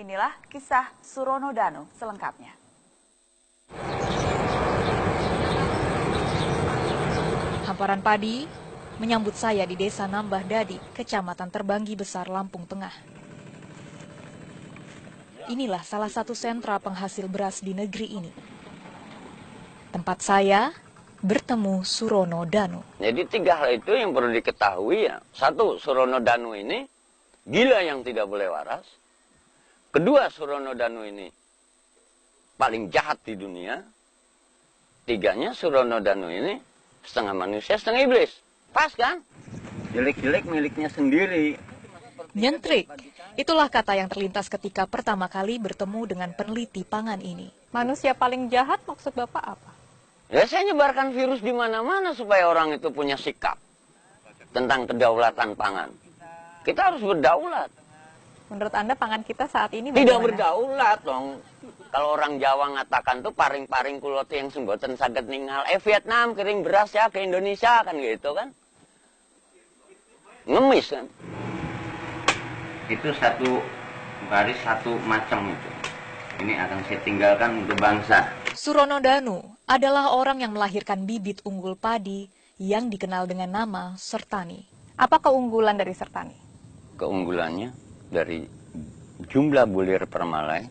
Inilah kisah Surono Danu selengkapnya. Hamparan padi menyambut saya di Desa Nambah Dadi, Kecamatan Terbanggi Besar, Lampung Tengah. Inilah salah satu sentra penghasil beras di negeri ini. Tempat saya bertemu Surono Danu. Jadi 3 hal itu yang perlu diketahui ya. 1, Surono Danu ini gila yang tidak boleh waras. 2, Surono Danu ini paling jahat di dunia. 3-nya, Surono Danu ini setengah manusia, setengah iblis. Pas kan? Jelek-jelek miliknya sendiri. Nyentrik, itulah kata yang terlintas ketika pertama kali bertemu dengan peneliti pangan ini. Manusia paling jahat maksud Bapak apa? Ya saya nyebarkan virus di mana-mana supaya orang itu punya sikap tentang kedaulatan pangan. Kita harus berdaulat. Menurut Anda pangan kita saat ini Tidak bagaimana? berdaulat dong. Kalau orang Jawa ngatakan tuh paring-paring kulot yang semboten saged ningal. Vietnam kirim beras ya ke Indonesia kan gitu kan. Ngemis kan. Itu satu baris satu macam itu. Ini akan saya tinggalkan untuk bangsa. Surono Danu adalah orang yang melahirkan bibit unggul padi yang dikenal dengan nama Sertani. Apa keunggulan dari Sertani? Keunggulannya dari jumlah bulir permalai.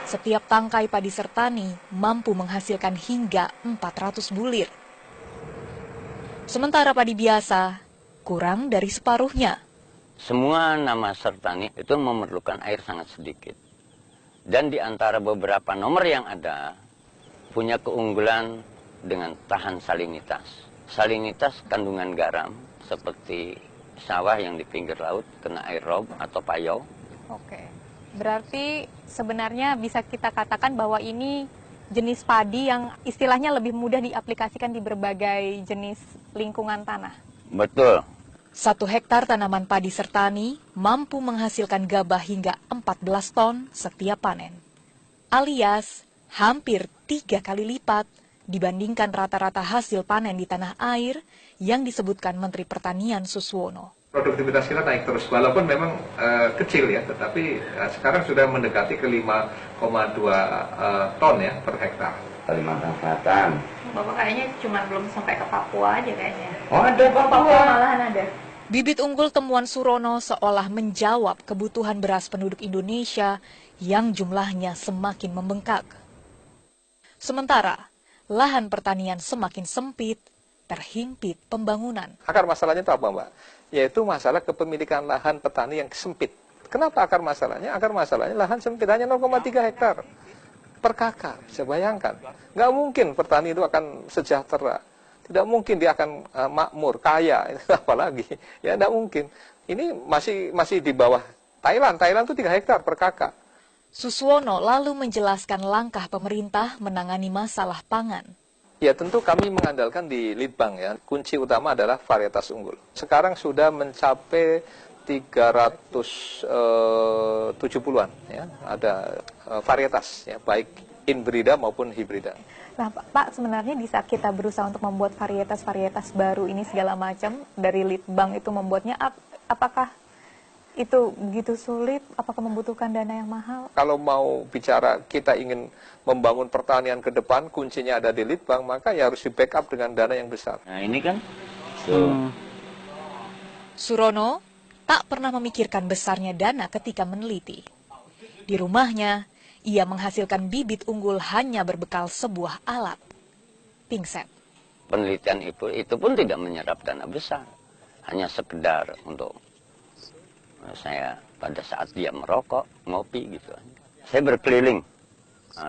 Setiap tangkai padi Sertani mampu menghasilkan hingga 400 bulir. Sementara padi biasa kurang dari separuhnya. Semua nama Sertani itu memerlukan air sangat sedikit. Dan di antara beberapa nomor yang ada, punya keunggulan dengan tahan salinitas. Salinitas kandungan garam, seperti sawah yang di pinggir laut, kena air rob atau payau. Oke, berarti sebenarnya bisa kita katakan bahwa ini jenis padi yang istilahnya lebih mudah diaplikasikan di berbagai jenis lingkungan tanah. Betul. 1 hektar tanaman padi Sertani mampu menghasilkan gabah hingga 14 ton setiap panen. Alias hampir 3 kali lipat dibandingkan rata-rata hasil panen di tanah air yang disebutkan Menteri Pertanian Suswono. Produktivitas kita naik terus, walaupun memang kecil ya, tetapi sekarang sudah mendekati ke 5,2 ton ya per hektar. Kalimantan Selatan. Bapak kayaknya cuma belum sampai ke Papua aja kayaknya. Oh ada Papua malahan ada. Bibit unggul temuan Surono seolah menjawab kebutuhan beras penduduk Indonesia yang jumlahnya semakin membengkak. Sementara, lahan pertanian semakin sempit, terhimpit pembangunan. Akar masalahnya itu apa, Mbak? Yaitu masalah kepemilikan lahan petani yang sempit. Kenapa akar masalahnya? Akar masalahnya lahan sempit, hanya 0,3 hektar per kakak. Saya bayangkan, nggak mungkin petani itu akan sejahtera. Tidak mungkin dia akan makmur, kaya, apalagi. Ya, tidak mungkin. Ini masih di bawah Thailand. Thailand itu 3 hektar per kakak. Suswono lalu menjelaskan langkah pemerintah menangani masalah pangan. Ya, tentu kami mengandalkan di Litbang ya. Kunci utama adalah varietas unggul. Sekarang sudah mencapai 370-an ya. Ada varietas ya, baik inbrida maupun hibrida. Nah Pak, sebenarnya di saat kita berusaha untuk membuat varietas-varietas baru ini segala macam, dari Litbang itu membuatnya, apakah itu begitu sulit? Apakah membutuhkan dana yang mahal? Kalau mau bicara kita ingin membangun pertanian ke depan, kuncinya ada di Litbang, maka ya harus di-backup dengan dana yang besar. Nah ini kan. Surono tak pernah memikirkan besarnya dana ketika meneliti. Di rumahnya, ia menghasilkan bibit unggul hanya berbekal sebuah alat, pingset. Penelitian itu pun tidak menyerap dana besar. Hanya sekedar untuk saya pada saat dia merokok, ngopi gitu. Saya berkeliling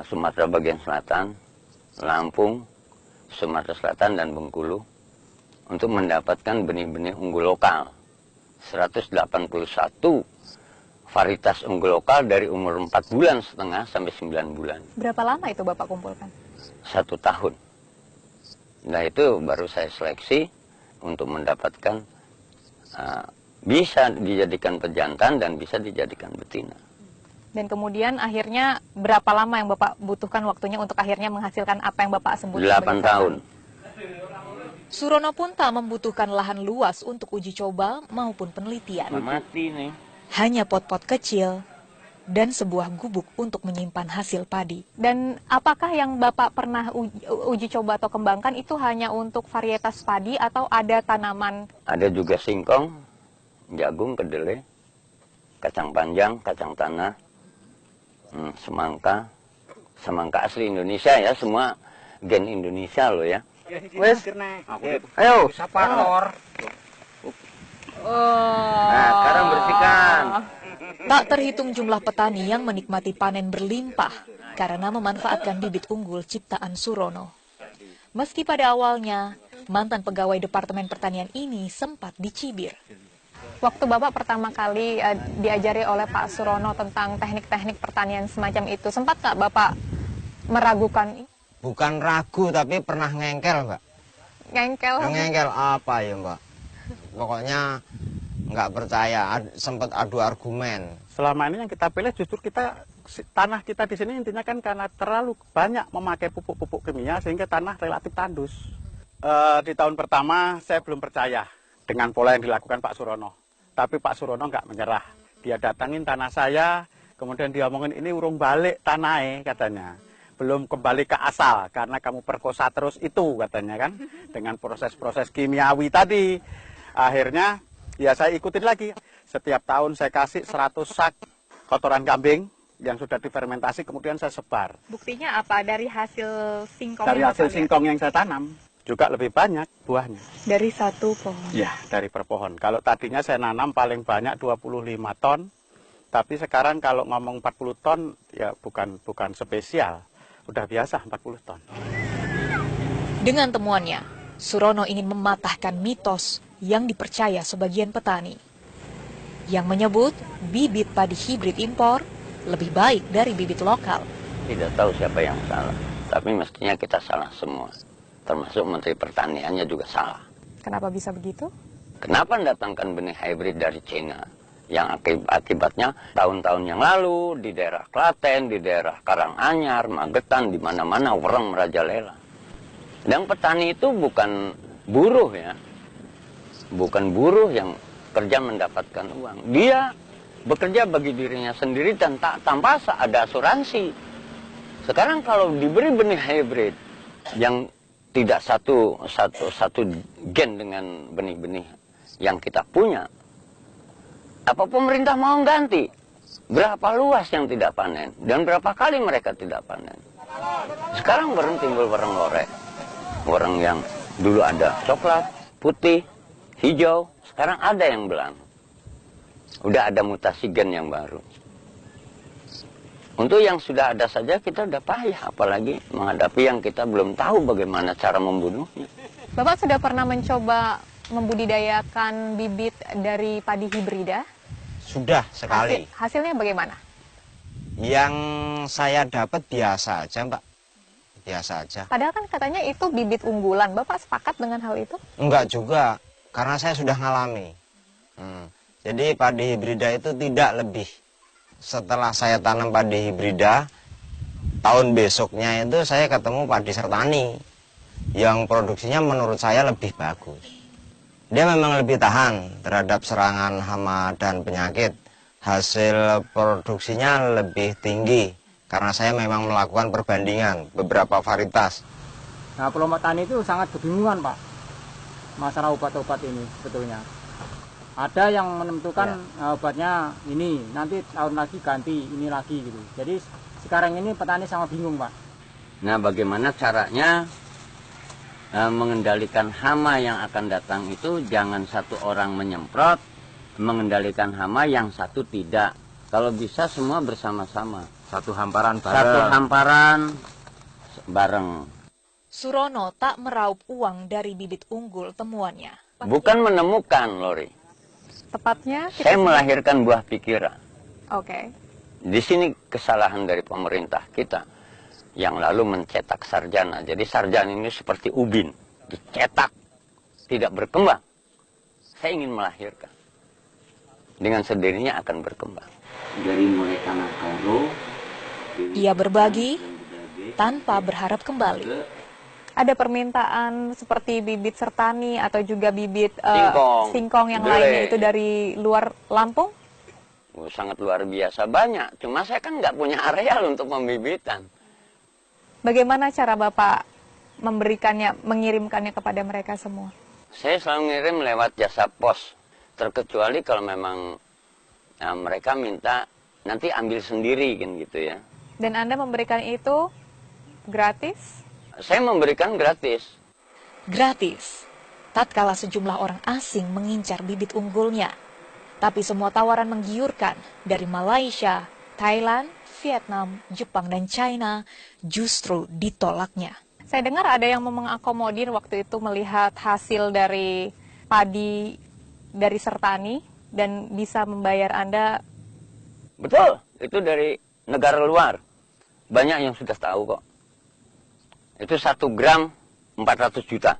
Sumatera bagian selatan, Lampung, Sumatera Selatan dan Bengkulu untuk mendapatkan benih-benih unggul lokal. 181 varietas unggul lokal dari umur 4,5 bulan sampai 9 bulan. Berapa lama itu Bapak kumpulkan? 1 tahun. Nah itu baru saya seleksi untuk mendapatkan bisa dijadikan pejantan dan bisa dijadikan betina. Dan kemudian akhirnya berapa lama yang Bapak butuhkan waktunya untuk akhirnya menghasilkan apa yang Bapak sebut? 8 tahun. Surono pun tak membutuhkan lahan luas untuk uji coba maupun penelitian. Mati nih. Hanya pot-pot kecil dan sebuah gubuk untuk menyimpan hasil padi. Dan apakah yang Bapak pernah uji coba atau kembangkan itu hanya untuk varietas padi atau ada tanaman? Ada juga singkong, jagung, kedelai, kacang panjang, kacang tanah, semangka, semangka asli Indonesia ya, semua gen Indonesia loh ya. Wes, ayo, sapar. Nah, sekarang bersihkan. Tak terhitung jumlah petani yang menikmati panen berlimpah karena memanfaatkan bibit unggul ciptaan Surono. Meski pada awalnya, mantan pegawai Departemen Pertanian ini sempat dicibir. Waktu Bapak pertama kali diajari oleh Pak Surono tentang teknik-teknik pertanian semacam itu, sempat nggak Bapak meragukan? Bukan ragu, tapi pernah ngengkel, Mbak. Ngengkel? Ngengkel apa ya, Mbak? Pokoknya nggak percaya, sempat adu argumen. Selama ini yang kita pilih justru tanah kita di sini intinya kan karena terlalu banyak memakai pupuk-pupuk kimia sehingga tanah relatif tandus. Di tahun pertama saya belum percaya dengan pola yang dilakukan Pak Surono. Tapi Pak Surono nggak menyerah. Dia datangin tanah saya, kemudian dia ngomongin ini urung balik tanahnya katanya. Belum kembali ke asal karena kamu perkosa terus itu katanya kan. Dengan proses-proses kimiawi tadi. Akhirnya ya saya ikutin lagi. Setiap tahun saya kasih 100 sak kotoran kambing yang sudah difermentasi kemudian saya sebar. Buktinya apa? Dari hasil singkong? Dari hasil singkong yang saya tanam juga lebih banyak buahnya. Dari satu pohon? Ya, dari per pohon. Kalau tadinya saya nanam paling banyak 25 ton, tapi sekarang kalau ngomong 40 ton ya bukan spesial. Udah biasa 40 ton. Dengan temuannya, Surono ingin mematahkan mitos yang dipercaya sebagian petani, yang menyebut bibit padi hibrid impor lebih baik dari bibit lokal. Tidak tahu siapa yang salah, tapi mestinya kita salah semua. Termasuk Menteri Pertaniannya juga salah. Kenapa bisa begitu? Kenapa mendatangkan benih hybrid dari Cina? Yang akibatnya tahun-tahun yang lalu di daerah Klaten, di daerah Karanganyar, Magetan, di mana-mana orang merajalela. Dan petani itu bukan buruh ya, bukan buruh yang kerja mendapatkan uang. Dia bekerja bagi dirinya sendiri dan tanpa ada asuransi. Sekarang kalau diberi benih hybrid yang tidak satu gen dengan benih-benih yang kita punya, apa pemerintah mau ganti? Berapa luas yang tidak panen dan berapa kali mereka tidak panen? Sekarang baru timbul warang lorek, warang yang dulu ada coklat, putih, hijau, sekarang ada yang belang. Udah ada mutasi gen yang baru. Untuk yang sudah ada saja kita udah payah, apalagi menghadapi yang kita belum tahu bagaimana cara membunuhnya. Bapak sudah pernah mencoba membudidayakan bibit dari padi hibrida? Sudah sekali. Hasilnya bagaimana? Yang saya dapat biasa aja, Mbak. Biasa aja. Padahal kan katanya itu bibit unggulan. Bapak sepakat dengan hal itu? Enggak juga, karena saya sudah ngalami. Jadi padi hibrida itu tidak lebih. Setelah saya tanam padi hibrida, tahun besoknya itu saya ketemu padi sertani yang produksinya menurut saya lebih bagus. Dia memang lebih tahan terhadap serangan hama dan penyakit. Hasil produksinya lebih tinggi karena saya memang melakukan perbandingan beberapa varietas. Nah, kelompok tani itu sangat kebingungan, Pak, masalah obat-obat ini sebetulnya. Ada yang menentukan obatnya ini, nanti tahun lagi ganti ini lagi gitu. Jadi sekarang ini petani sangat bingung, Pak. Nah, bagaimana caranya mengendalikan hama yang akan datang itu? Jangan satu orang menyemprot, mengendalikan hama yang satu tidak. Kalau bisa semua bersama-sama. Satu hamparan bareng. Satu hamparan bareng. Surono tak meraup uang dari bibit unggul temuannya. Bukan menemukan, Lori. Tepatnya? Saya melahirkan buah pikiran. Oke. Di sini kesalahan dari pemerintah kita yang lalu mencetak sarjana. Jadi sarjana ini seperti ubin, dicetak, tidak berkembang. Saya ingin melahirkan. Dengan sendirinya akan berkembang. Dari mulai tanah karo, Ia berbagi tanpa berharap kembali. Ada permintaan seperti bibit sertani atau juga bibit Singkong, singkong yang kedelai. lainnya itu dari luar Lampung? Sangat luar biasa banyak. Cuma saya kan nggak punya areal untuk pembibitan. Bagaimana cara Bapak memberikannya, mengirimkannya kepada mereka semua? Saya selalu ngirim lewat jasa pos. Terkecuali kalau memang mereka minta nanti ambil sendiri kan gitu ya. Dan Anda memberikan itu gratis? Saya memberikan gratis. Gratis, tatkala sejumlah orang asing mengincar bibit unggulnya. Tapi semua tawaran menggiurkan dari Malaysia, Thailand, Vietnam, Jepang, dan China justru ditolaknya. Saya dengar ada yang mau mengakomodir waktu itu melihat hasil dari padi dari Sertani dan bisa membayar Anda. Betul, itu dari negara luar. Banyak yang sudah tahu kok. Itu 1 gram 400 juta.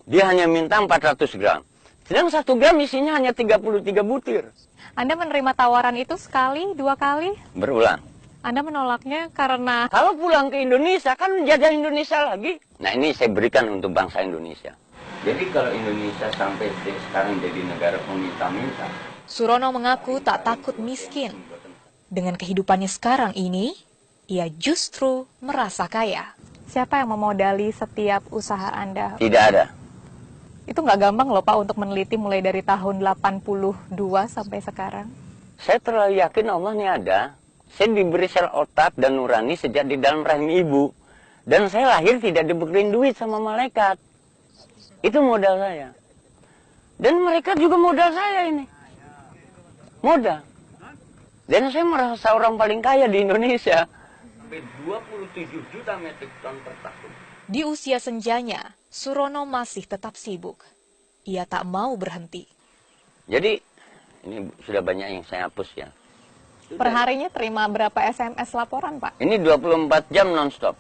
Dia hanya minta 400 gram. Sedang 1 gram isinya hanya 33 butir. Anda menerima tawaran itu sekali, 2 kali? Berulang. Anda menolaknya karena... Kalau pulang ke Indonesia, kan menjajah Indonesia lagi. Nah ini saya berikan untuk bangsa Indonesia. Jadi kalau Indonesia sampai sekarang jadi negara peminta-minta. Surono mengaku tak takut miskin. Dengan kehidupannya sekarang ini, ia justru merasa kaya. Siapa yang memodali setiap usaha Anda? Tidak ada. Itu nggak gampang loh Pak untuk meneliti mulai dari tahun 82 sampai sekarang. Saya terlalu yakin Allah ini ada. Saya diberi sel otak dan nurani sejak di dalam rahim ibu. Dan saya lahir tidak diberikan duit sama malaikat. Itu modal saya. Dan mereka juga modal saya ini. Modal. Dan saya merasa orang paling kaya di Indonesia. 27 juta metrik ton per tahun. Di usia senjanya, Surono masih tetap sibuk. Ia tak mau berhenti. Jadi, ini sudah banyak yang saya hapus ya. Perharinya terima berapa SMS laporan, Pak? Ini 24 jam non-stop.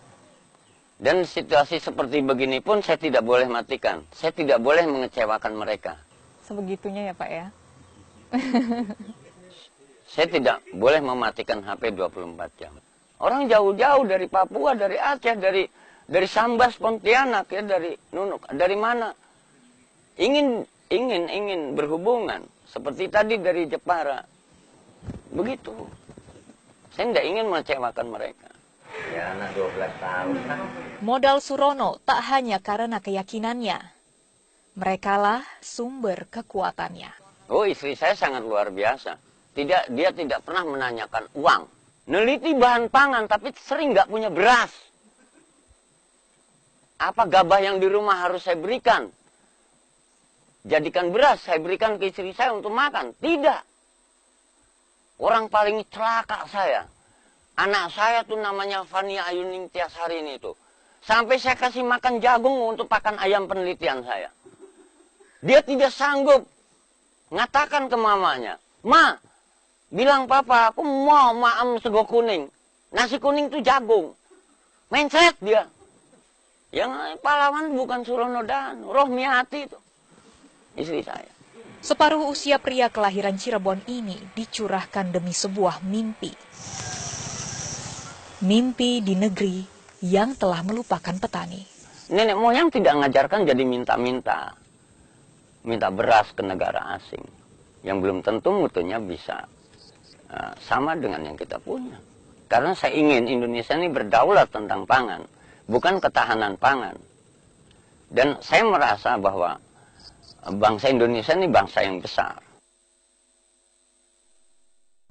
Dan situasi seperti begini pun saya tidak boleh matikan. Saya tidak boleh mengecewakan mereka. Sebegitunya ya, Pak ya? Saya tidak boleh mematikan HP 24 jam. Orang jauh-jauh dari Papua, dari Aceh, dari Sambas, Pontianak, ya, dari Nunuk, dari mana? Ingin berhubungan. Seperti tadi dari Jepara. Begitu. Saya tidak ingin mengecewakan mereka. Ya, anak 12 tahun. Modal Surono tak hanya karena keyakinannya. Merekalah sumber kekuatannya. Oh, istri saya sangat luar biasa. Dia tidak pernah menanyakan uang. Neliti bahan pangan, tapi sering nggak punya beras. Apa gabah yang di rumah harus saya berikan? Jadikan beras, saya berikan ke istri saya untuk makan. Tidak. Orang paling celaka saya. Anak saya tuh namanya Fania Ayuning Tiasari ini tuh. Sampai saya kasih makan jagung untuk pakan ayam penelitian saya. Dia tidak sanggup ngatakan ke mamanya, "Ma, bilang papa, aku mau maam sego kuning. Nasi kuning itu jagung." Mencret dia. Yang pahlawan bukan Surono Danu, Rohmiati itu. Istri saya. Separuh usia pria kelahiran Cirebon ini dicurahkan demi sebuah mimpi. Mimpi di negeri yang telah melupakan petani. Nenek moyang tidak mengajarkan jadi minta-minta. Minta beras ke negara asing. Yang belum tentu mutunya bisa sama dengan yang kita punya. Karena saya ingin Indonesia ini berdaulat tentang pangan. Bukan ketahanan pangan. Dan saya merasa bahwa bangsa Indonesia ini bangsa yang besar.